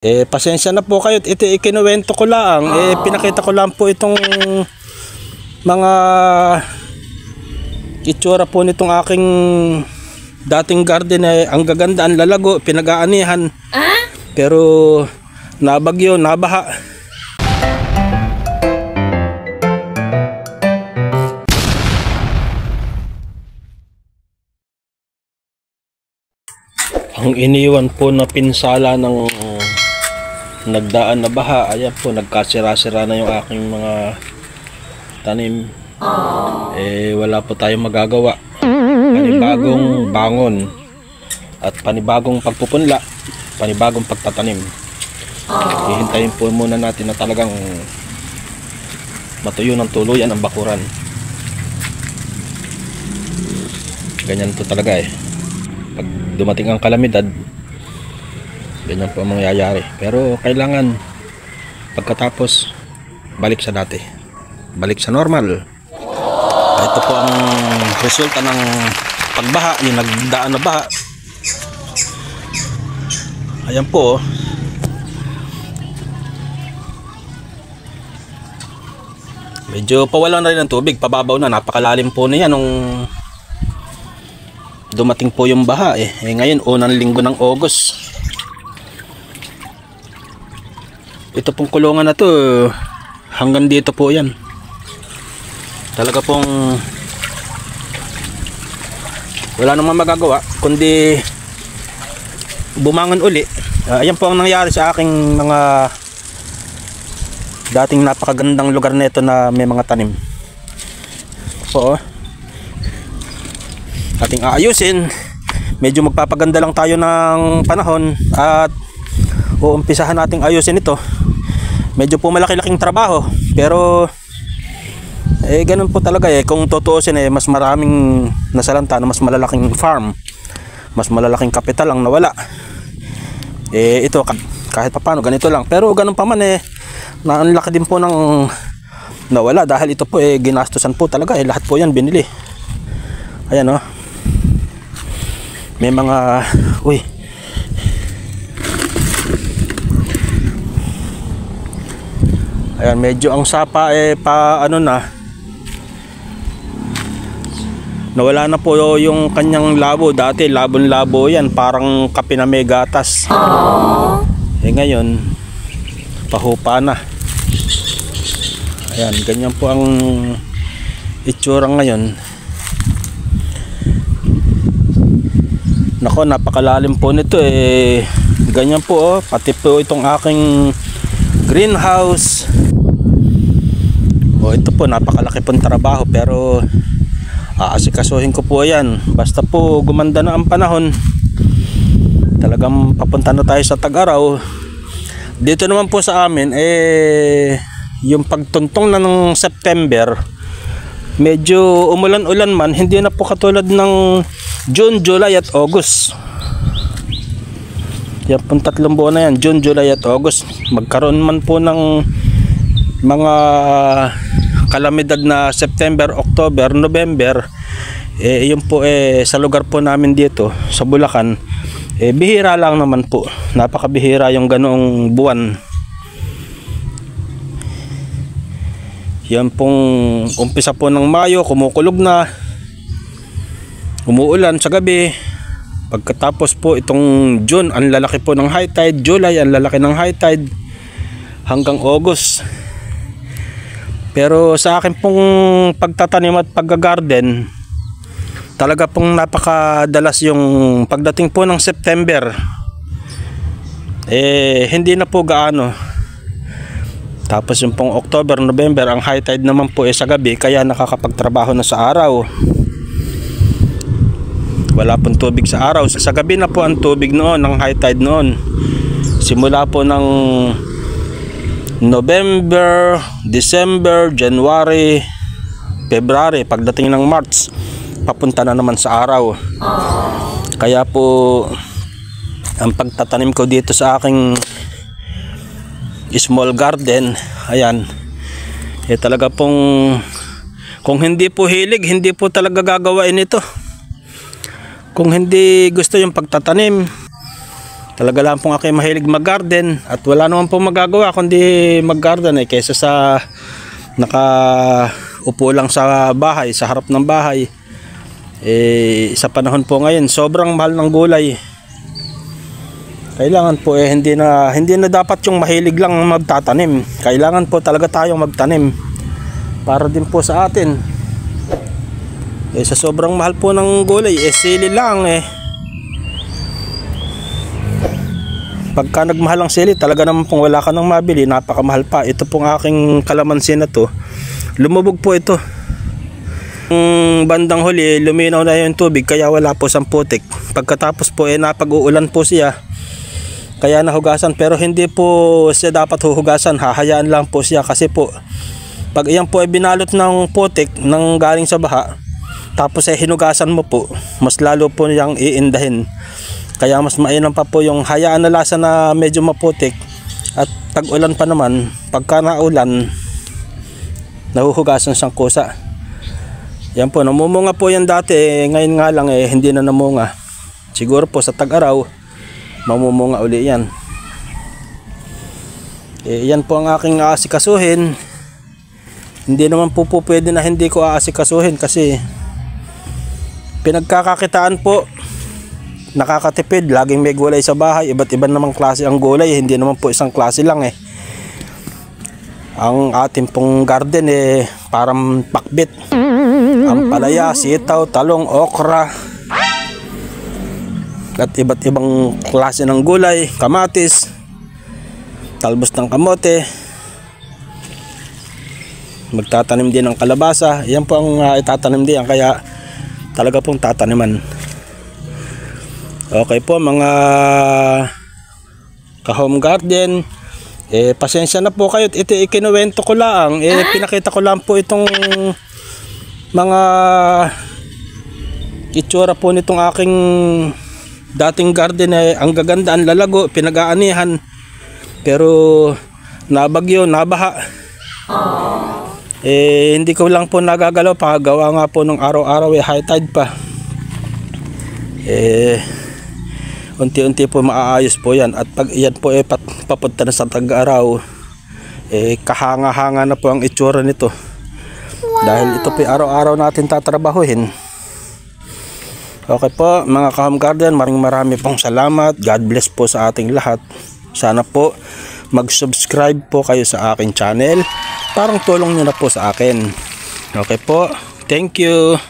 Pasensya na po kayo. Ito ikinuwento ko lang. Pinakita ko lang po itong mga itsura po nitong aking dating garden. Ang gaganda, ang lalago, pinag-aanihan. Pero nabagyo, nabaha. Ang iniwan po na pinsala ng nagdaan na baha, ayan po, nagkasira-sira na yung aking mga tanim. Wala po tayong magagawa. Panibagong bangon at panibagong pagpupunla, panibagong pagtatanim. Hihintayin po muna natin na talagang matuyo ng tuluyan ang bakuran. Ganyan po talaga pag dumating ang kalamidad, ganyan po ang mangyayari. Pero kailangan pagkatapos balik sa dati, balik sa normal. Ito po ang resulta ng pagbaha, yung nagdaan na baha. Ayan po, medyo pawalan na rin ng tubig, pababaw na, napakalalim po na yan nung dumating po yung baha. Ngayon, unang linggo ng August. Ito pong kulungan na to, hanggang dito po yan. Talaga pong wala namang magagawa kundi bumangon uli. Ayan po ang nangyari sa aking mga dating napakagandang lugar na ito na may mga tanim po. Ating aayusin, medyo magpapaganda lang tayo ng panahon at uumpisahan nating ayusin ito. Medyo po malaki-laking trabaho, pero ganun po talaga kung tutuusin mas maraming nasalanta na mas malalaking farm, mas malalaking kapital ang nawala. Ito kahit papaano ganito lang, pero ganun pa man na ang laki din po ng nawala dahil ito po ginastusan po talaga lahat po yan binili. Ayan may mga ayan, medyo ang sapa pa nawala na po yung kanyang labo. Dati labon-labo yan, parang kape na may gatas. Ngayon pahupa na. Ayan, ganyan po ang itsura ngayon. Nako, napakalalim po nito ganyan po pati po itong aking greenhouse. Ito po, napakalaki pong trabaho, pero aasikasuhin ko po yan. Basta po gumanda na ang panahon, talagang papunta na tayo sa tag-araw. Dito naman po sa amin yung pagtuntong na ng September, medyo umulan-ulan man, hindi na po katulad ng June, July at August. Yan pong tatlong buwan na yan, June, July at August. Magkaroon man po ng mga kalamidad na September, October, November, yun po sa lugar po namin dito sa Bulacan, bihira lang naman po. Napakabihira yung ganoong buwan. Yan pong umpisa po ng Mayo, kumukulog na, umuulan sa gabi. Pagkatapos po itong June, ang lalaki po ng high tide. July, ang lalaki ng high tide, hanggang August. Pero sa akin pong pagtatanim at paggagarden, talaga pong napakadalas yung pagdating po ng September, hindi na po gaano. Tapos yung pong October, November, ang high tide naman po sa gabi, kaya nakakapagtrabaho na sa araw. Wala pong tubig sa araw. Sa gabi na po ang tubig noon, ng high tide noon. Simula po ng November, December, January, February, pagdating ng March, papunta na naman sa araw. Kaya po ang pagtatanim ko dito sa aking small garden, ayan, talaga pong kung hindi po hilig, hindi po talaga gagawain ito. Kung hindi gusto yung pagtatanim, Talaga lang pong aking mahilig mag-garden at wala naman pong magagawa kundi mag-garden kaysa sa nakaupo lang sa bahay, sa harap ng bahay. Sa panahon po ngayon sobrang mahal ng gulay. Kailangan po hindi na dapat yung mahilig lang magtatanim. Kailangan po talaga tayong magtanim para din po sa atin. Sa sobrang mahal po ng gulay, sili lang Pagka nagmahal ang sili, talaga naman pong wala ka nang mabili, napakamahal pa. Ito pong aking kalamansi na to, lumubog po ito. Bandang huli, luminaw na yung tubig, kaya wala po siyang putik. Pagkatapos po napag-uulan po siya, kaya nahugasan. Pero hindi po siya dapat huhugasan, hahayaan lang po siya. Kasi po, pag iyan po ay binalot ng putik ng galing sa baha, tapos hinugasan mo po, mas lalo po niyang iindahin. Kaya mas mainam pa po yung hayaan na lasa na medyo maputik. At tag-ulan pa naman, pagka naulan, nahuhugasan siyang kusa. Yan po, namumunga po yan dati. Ngayon nga lang hindi na namunga. Siguro po sa tag-araw, mamumunga uli yan. Yan po ang aking aasikasuhin. Hindi naman po pwede na hindi ko aasikasuhin kasi pinagkakakitaan po, nakakatipid. Laging may gulay sa bahay, iba't iba namang klase ang gulay, hindi naman po isang klase lang Ang ating pong garden parang pakbit. Ang palaya, sitaw, talong, okra, at iba't ibang klase ng gulay, kamatis, talbos ng kamote. Magtatanim din ng kalabasa. Yan po ang itatanim din, kaya talaga pong tataniman. Okay po mga ka-home garden, pasensya na po kayo. Ito ikinuwento ko lang, pinakita ko lang po itong mga itsura po nitong aking dating garden. Ang gaganda, ang lalago, pinag-aanihan, pero nabagyo, nabaha. Hindi ko lang po nagagalaw, pagawa nga po nung araw-araw high tide pa. Unti-unti po maaayos po yan. At pag yan po papunta na sa tag-araw, kahanga-hanga na po ang itsura nito. Wow. Dahil ito po araw-araw natin tatrabahuhin. Okay po mga ka-home garden, marami pong salamat. God bless po sa ating lahat. Sana po mag-subscribe po kayo sa aking channel. Parang tulong nyo na po sa akin. Okay po, thank you.